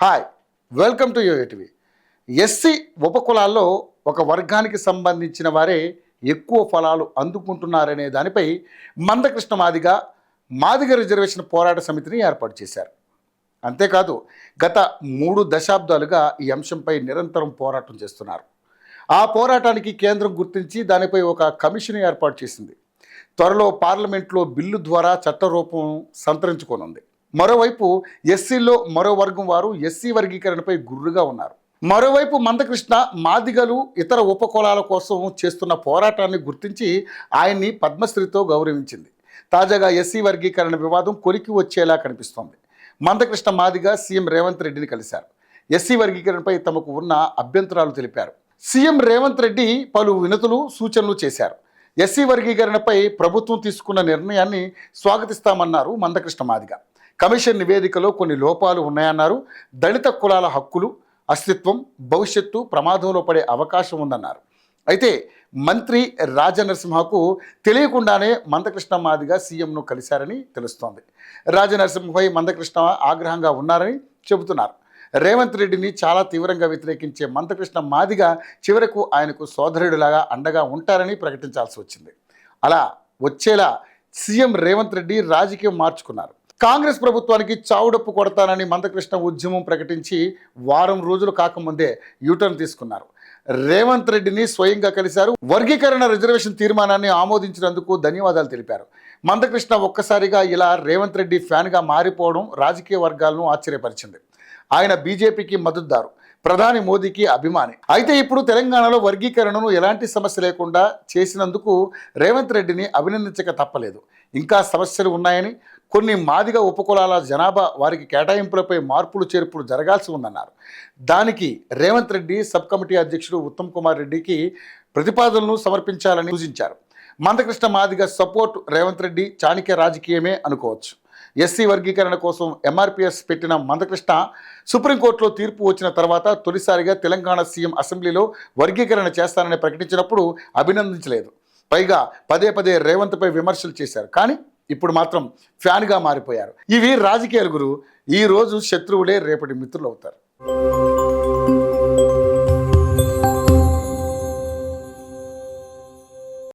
Hi, welcome to UTV. SC ఉపకులాల్లో ఒక వర్గానికి సంబంధించిన వారే ఎక్కువ ఫలాలు అందుకుంటున్నారనే దానిపై మందకృష్ణ మాదిగ రిజర్వేషన్ పోరాట సమితిని ఏర్పాటు చేశారు. అంతేకాదు గత 3 దశాబ్దాలుగా ఈ అంశంపై నిరంతరం పోరాటం చేస్తున్నారు. ఆ పోరాటానికి కేంద్రం గుర్తించి దానిపై ఒక కమిషన్ ఏర్పాటు చేసింది. త్వరలో పార్లమెంట్లో బిల్లు ద్వారా చట్టరూపం సంతరించుకోనుంది. మరోవైపు ఎస్సీలో మరో వర్గం వారు ఎస్సీ వర్గీకరణపై గుర్రుగా ఉన్నారు. మరోవైపు మందకృష్ణ మాదిగలు ఇతర ఉపకులాల కోసం చేస్తున్న పోరాటాన్ని గుర్తించి ఆయన్ని పద్మశ్రీతో గౌరవించింది. తాజాగా ఎస్సీ వర్గీకరణ వివాదం కొలికి వచ్చేలా కనిపిస్తోంది. మందకృష్ణ మాదిగ సీఎం రేవంత్ రెడ్డిని కలిశారు. ఎస్సీ వర్గీకరణపై తమకు ఉన్న అభ్యంతరాలు తెలిపారు. సీఎం రేవంత్ రెడ్డి పలు వినతులు సూచనలు చేశారు. ఎస్సీ వర్గీకరణపై ప్రభుత్వం తీసుకున్న నిర్ణయాన్ని స్వాగతిస్తామన్నారు మందకృష్ణ మాదిగ. కమిషన్ నివేదికలో కొన్ని లోపాలు ఉన్నాయన్నారు. దళిత కులాల హక్కులు, అస్తిత్వం, భవిష్యత్తు ప్రమాదంలో పడే అవకాశం ఉందన్నారు. అయితే మంత్రి రాజనరసింహకు తెలియకుండానే మందకృష్ణ మాదిగ సీఎంను కలిశారని తెలుస్తోంది. రాజనరసింహపై మందకృష్ణ ఆగ్రహంగా ఉన్నారని చెబుతున్నారు. రేవంత్ రెడ్డిని చాలా తీవ్రంగా వ్యతిరేకించే మందకృష్ణ మాదిగ చివరకు ఆయనకు సోదరుడిలాగా అండగా ఉంటారని ప్రకటించాల్సి వచ్చింది. అలా వచ్చేలా సీఎం రేవంత్ రెడ్డి రాజకీయం మార్చుకున్నారు. కాంగ్రెస్ ప్రభుత్వానికి చావుడప్పు కొడతానని మందకృష్ణ ఉద్యమం ప్రకటించి వారం రోజులు కాకముందే యూటర్న్ తీసుకున్నారు. రేవంత్ రెడ్డిని స్వయంగా కలిశారు. వర్గీకరణ రిజర్వేషన్ తీర్మానాన్ని ఆమోదించినందుకు ధన్యవాదాలు తెలిపారు. మందకృష్ణ ఒక్కసారిగా ఇలా రేవంత్ రెడ్డి ఫ్యాన్గా మారిపోవడం రాజకీయ వర్గాలను ఆశ్చర్యపరిచింది. ఆయన బీజేపీకి మద్దతుదారు, ప్రధాని మోదీకి అభిమాని. అయితే ఇప్పుడు తెలంగాణలో వర్గీకరణను ఎలాంటి సమస్య లేకుండా చేసినందుకు రేవంత్ రెడ్డిని అభినందించక తప్పలేదు. ఇంకా సమస్యలు ఉన్నాయని, కొన్ని మాదిగ ఉపకులాల జనాభా వారికి కేటాయింపులపై మార్పులు చేర్పులు జరగాల్సి ఉందన్నారు. దానికి రేవంత్ రెడ్డి సబ్ కమిటీ అధ్యక్షుడు ఉత్తమ్ కుమార్ రెడ్డికి ప్రతిపాదనలు సమర్పించాలని సూచించారు. మందకృష్ణ మాదిగ సపోర్ట్ రేవంత్ రెడ్డి చాణక్య రాజకీయమే అనుకోవచ్చు. ఎస్సీ వర్గీకరణ కోసం ఎంఆర్పీఎస్ పెట్టిన మందకృష్ణ సుప్రీంకోర్టులో తీర్పు వచ్చిన తర్వాత తొలిసారిగా తెలంగాణ సీఎం అసెంబ్లీలో వర్గీకరణ చేస్తానని ప్రకటించినప్పుడు అభినందించలేదు. పైగా పదే రేవంత్పై విమర్శలు చేశారు. కానీ ఇప్పుడు మాత్రం ఫ్యాన్గా మారిపోయారు. ఇవి రాజకీయాలు గురు. ఈరోజు శత్రువులే రేపటి మిత్రులు అవుతారు.